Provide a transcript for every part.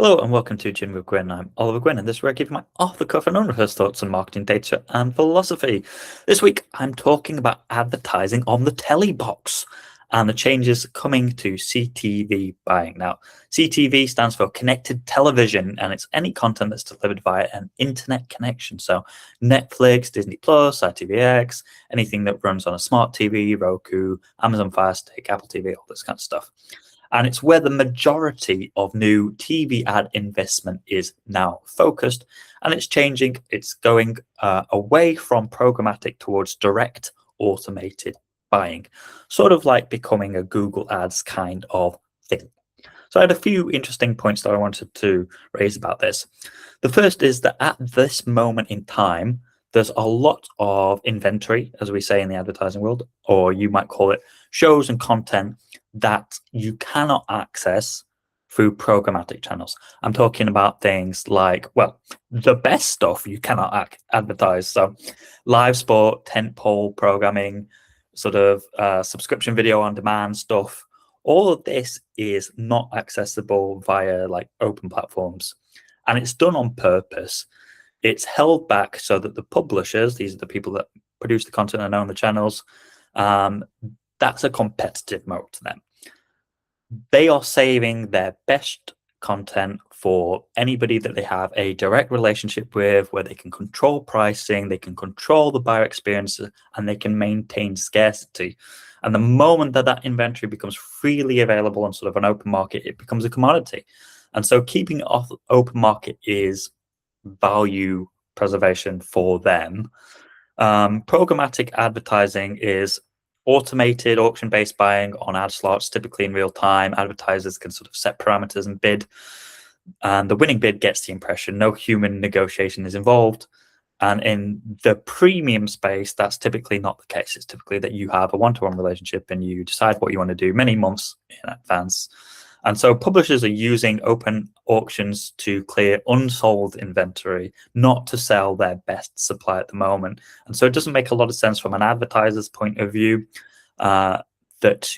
Hello and welcome to Gin with Gwynne. I'm Oliver Gwynne, and this is where I give you my off-the-cuff and unrehearsed thoughts on marketing data and philosophy. This week, I'm talking about advertising on the telly box and the changes coming to CTV buying. Now, CTV stands for connected television, and it's any content that's delivered via an internet connection. So Netflix, Disney Plus, ITVX, anything that runs on a smart TV, Roku, Amazon Fire Stick, Apple TV, all this kind of stuff. And it's where the majority of new TV ad investment is now focused. And it's changing. It's going away from programmatic towards direct automated buying, sort of like becoming a Google Ads kind of thing. So I had a few interesting points that I wanted to raise about this. The first is that at this moment in time, there's a lot of inventory, as we say in the advertising world, or you might call it shows and content that you cannot access through programmatic channels. I'm talking about things like, well, the best stuff you cannot advertise. So live sport, tentpole programming, sort of subscription video on demand stuff. All of this is not accessible via like open platforms. And it's done on purpose. It's held back so that the publishers, these are the people that produce the content and own the channels, that's a competitive moat to them. They are saving their best content for anybody that they have a direct relationship with, where they can control pricing, they can control the buyer experience, and they can maintain scarcity. And the moment that that inventory becomes freely available on sort of an open market, it becomes a commodity. And so keeping it off the open market is value preservation for them. Programmatic advertising is automated auction-based buying on ad slots, typically in real time. Advertisers can sort of set parameters and bid, and the winning bid gets the impression. No human negotiation is involved. And in the premium space, that's typically not the case. It's typically that you have a one-to-one relationship and you decide what you want to do many months in advance. And so publishers are using open auctions to clear unsold inventory, not to sell their best supply at the moment. And so it doesn't make a lot of sense from an advertiser's point of view that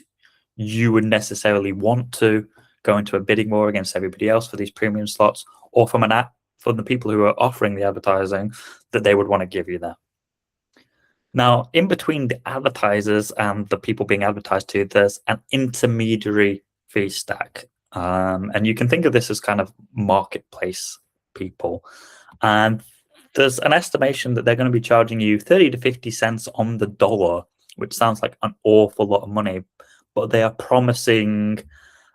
you would necessarily want to go into a bidding war against everybody else for these premium slots, or from the people who are offering the advertising, that they would want to give you that. Now, in between the advertisers and the people being advertised to, there's an intermediary fee stack. And you can think of this as kind of marketplace people. And there's an estimation that they're going to be charging you 30 to 50 cents on the dollar, which sounds like an awful lot of money, but they are promising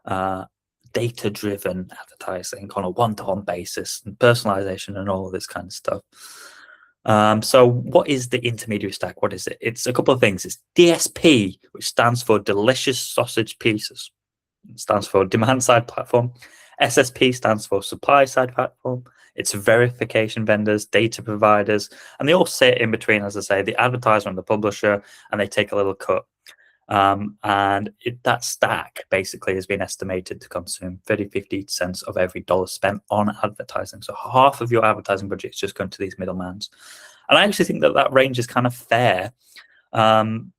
data-driven advertising on a one-to-one basis and personalization and all of this kind of stuff. So what is the intermediary stack? What is it? It's a couple of things. It's DSP, which stands for Delicious Sausage Pieces. It stands for Demand Side Platform. SSP stands for Supply Side Platform. It's verification vendors, data providers, and they all sit in between, as I say, the advertiser and the publisher, and they take a little cut. That stack basically has been estimated to consume 50 cents of every dollar spent on advertising. So half of your advertising budget is just going to these middlemen. And I actually think that that range is kind of fair. So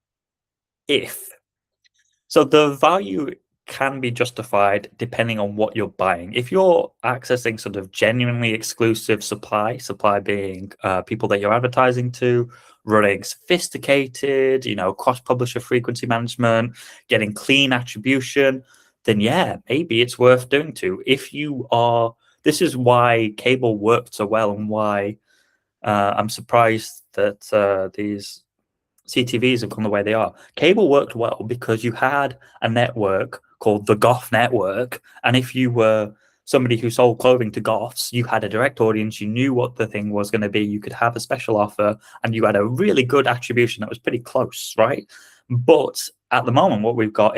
the value can be justified depending on what you're buying. If you're accessing sort of genuinely exclusive supply being people that you're advertising to, running sophisticated, cross-publisher frequency management, getting clean attribution, then yeah, maybe it's worth doing too. This is why cable worked so well, and why I'm surprised that these CTVs have come the way they are. Cable worked well because you had a network called the Goth Network, and if you were somebody who sold clothing to goths, you had a direct audience, you knew what the thing was going to be, you could have a special offer, and you had a really good attribution that was pretty close, right? But at the moment, what we've got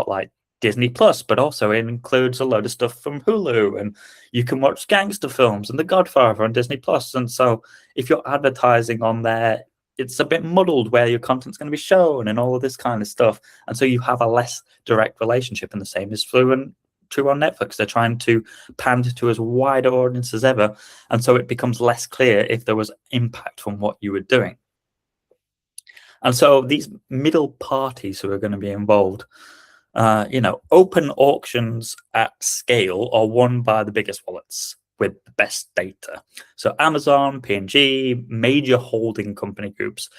like Disney Plus, but also it includes a load of stuff from Hulu, and you can watch gangster films and The Godfather on Disney Plus. And so if you're advertising on there, it's a bit muddled where your content's going to be shown and all of this kind of stuff. And so you have a less direct relationship, and the same is true on Netflix. They're trying to pander to as wide an audience as ever. And so it becomes less clear if there was impact from what you were doing. And so these middle parties who are going to be involved, Open auctions at scale are won by the biggest wallets with the best data. So Amazon, P&G, major holding company groups.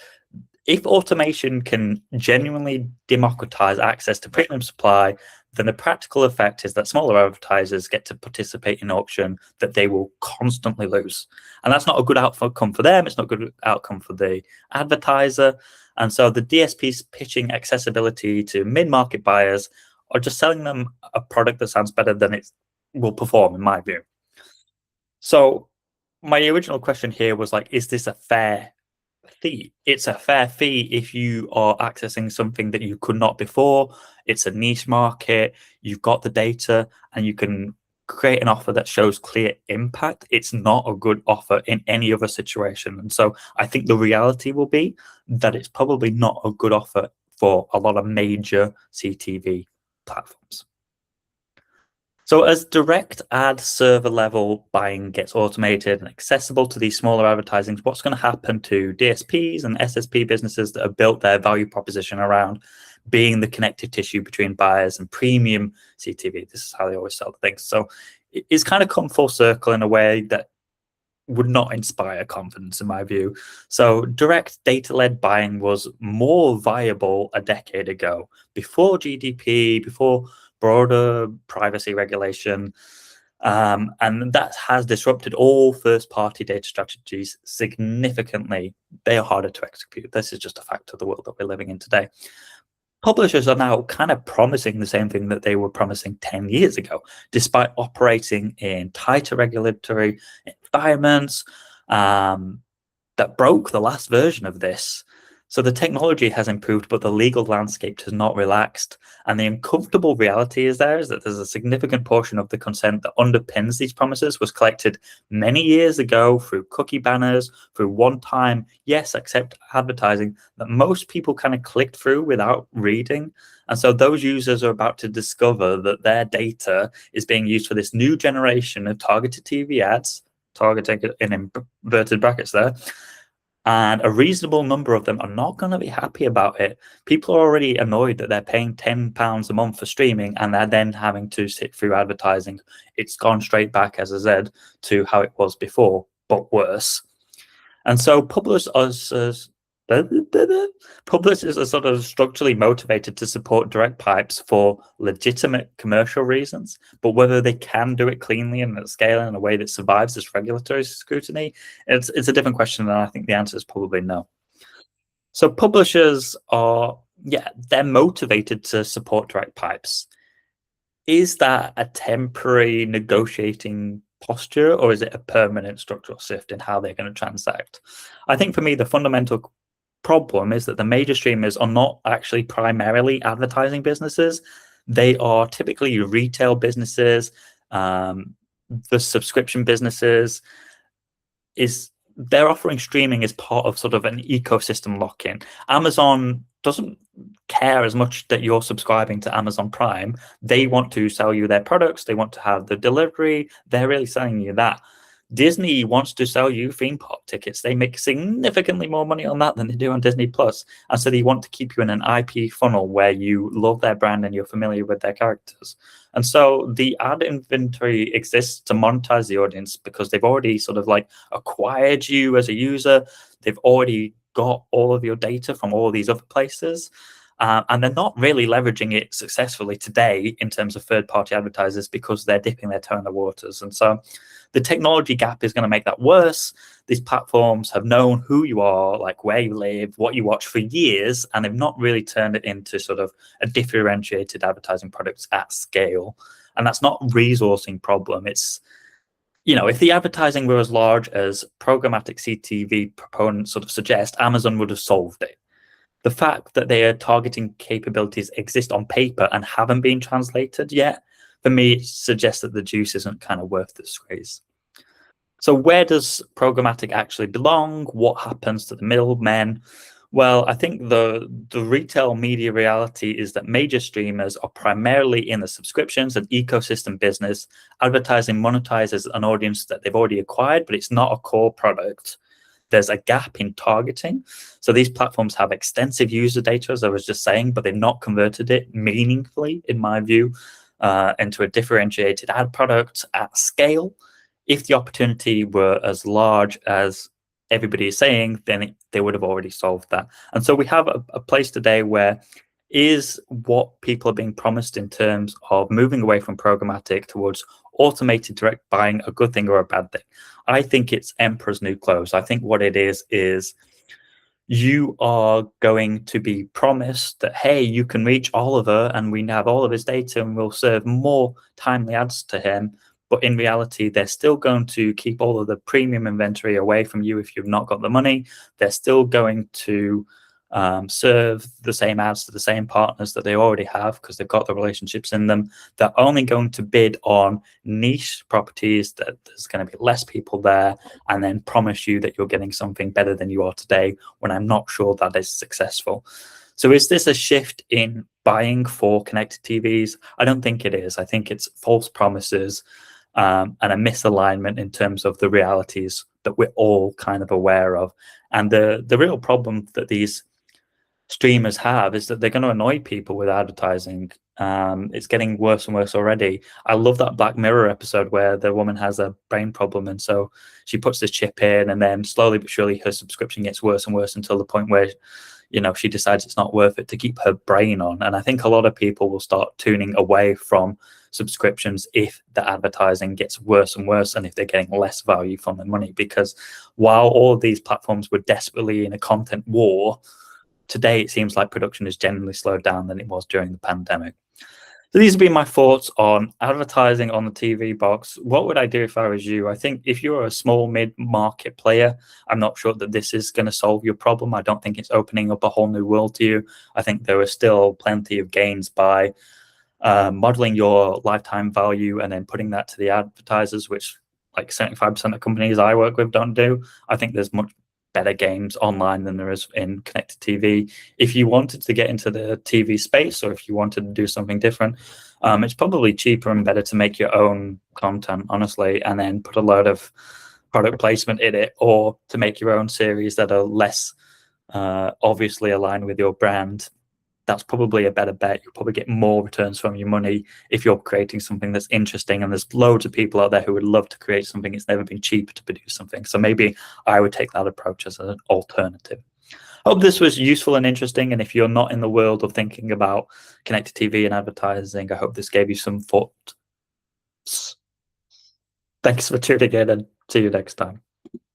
If automation can genuinely democratize access to premium supply, then the practical effect is that smaller advertisers get to participate in auction that they will constantly lose. And that's not a good outcome for them. It's not a good outcome for the advertiser. And so the DSPs pitching accessibility to mid-market buyers are just selling them a product that sounds better than it will perform, in my view. So my original question here was like, is this a fair fee? It's a fair fee if you are accessing something that you could not before. It's a niche market, you've got the data, and you can create an offer that shows clear impact. It's not a good offer in any other situation. And so I think the reality will be that it's probably not a good offer for a lot of major CTV platforms. So as direct ad server level buying gets automated and accessible to these smaller advertisings, what's going to happen to DSPs and SSP businesses that have built their value proposition around being the connective tissue between buyers and premium CTV? This is how they always sell things. So it's kind of come full circle in a way that would not inspire confidence, in my view. So direct data-led buying was more viable a decade ago, before GDP, before broader privacy regulation. And that has disrupted all first-party data strategies significantly. They are harder to execute. This is just a fact of the world that we're living in today. Publishers are now kind of promising the same thing that they were promising 10 years ago, despite operating in tighter regulatory environments that broke the last version of this. So the technology has improved, but the legal landscape has not relaxed. And the uncomfortable reality is that there's a significant portion of the consent that underpins these promises was collected many years ago through cookie banners, through one-time, yes, accept advertising that most people kind of clicked through without reading. And so those users are about to discover that their data is being used for this new generation of targeted TV ads, targeting in inverted brackets there. And a reasonable number of them are not going to be happy about it. People are already annoyed that they're paying £10 a month for streaming and they're then having to sit through advertising. It's gone straight back, as I said, to how it was before, but worse. And so publishers are sort of structurally motivated to support direct pipes for legitimate commercial reasons, but whether they can do it cleanly and at scale in a way that survives this regulatory scrutiny, it's a different question, and I think the answer is probably no. So publishers are, they're motivated to support direct pipes. Is that a temporary negotiating posture, or is it a permanent structural shift in how they're going to transact? I think for me, the fundamental problem is that the major streamers are not actually primarily advertising businesses. They are typically retail businesses. The subscription businesses they're offering streaming as part of sort of an ecosystem lock-in. Amazon doesn't care as much that you're subscribing to Amazon Prime. They want to sell you their products. They want to have the delivery. They're really selling you that. Disney wants to sell you theme park tickets. They make significantly more money on that than they do on Disney Plus. And so they want to keep you in an IP funnel where you love their brand and you're familiar with their characters. And so the ad inventory exists to monetize the audience because they've already sort of like acquired you as a user. They've already got all of your data from all of these other places. And they're not really leveraging it successfully today in terms of third-party advertisers because they're dipping their toe in the waters. And so the technology gap is going to make that worse. These platforms have known who you are, like where you live, what you watch for years, and they've not really turned it into sort of a differentiated advertising products at scale. And that's not a resourcing problem. It's, if the advertising were as large as programmatic CTV proponents sort of suggest, Amazon would have solved it. The fact that their targeting capabilities exist on paper and haven't been translated yet, for me, suggests that the juice isn't kind of worth the squeeze. So where does programmatic actually belong? What happens to the middlemen? Well, I think the retail media reality is that major streamers are primarily in the subscriptions and ecosystem business. Advertising monetizes an audience that they've already acquired, but it's not a core product. there's a gap in targeting. So these platforms have extensive user data, as I was just saying, but they've not converted it meaningfully, in my view, into a differentiated ad product at scale. If the opportunity were as large as everybody is saying, then they would have already solved that. And so we have a place today where is what people are being promised in terms of moving away from programmatic towards automated direct buying a good thing or a bad thing? I think it's emperor's new clothes. I think what it is you are going to be promised that, hey, you can reach Oliver and we have all of his data and we'll serve more timely ads to him. But in reality, they're still going to keep all of the premium inventory away from you if you've not got the money. They're still going to serve the same ads to the same partners that they already have because they've got the relationships in them. They're only going to bid on niche properties that there's going to be less people there, and then promise you that you're getting something better than you are today, when I'm not sure that is successful. So is this a shift in buying for connected TVs? I don't think it is. I think it's false promises and a misalignment in terms of the realities that we're all kind of aware of. And the real problem that these streamers have is that they're going to annoy people with advertising. It's getting worse and worse already. I love that Black Mirror episode where the woman has a brain problem, and so she puts this chip in, and then slowly but surely her subscription gets worse and worse until the point where she decides it's not worth it to keep her brain on. And I think a lot of people will start tuning away from subscriptions if the advertising gets worse and worse, and if they're getting less value from their money. Because while all of these platforms were desperately in a content war, today it seems like production has generally slowed down than it was during the pandemic. So these have been my thoughts on advertising on the TV box. What would I do if I was you? I think if you're a small mid-market player, I'm not sure that this is going to solve your problem. I don't think it's opening up a whole new world to you. I think there are still plenty of gains by modeling your lifetime value and then putting that to the advertisers, which like 75% of companies I work with don't do. I think there's much better games online than there is in connected TV. If you wanted to get into the TV space, or if you wanted to do something different, it's probably cheaper and better to make your own content, honestly, and then put a load of product placement in it, or to make your own series that are less obviously aligned with your brand. That's probably a better bet. You'll probably get more returns from your money if you're creating something that's interesting. And there's loads of people out there who would love to create something. It's never been cheaper to produce something. So maybe I would take that approach as an alternative. I hope this was useful and interesting. And if you're not in the world of thinking about connected TV and advertising, I hope this gave you some thoughts. Thanks for tuning in, and see you next time.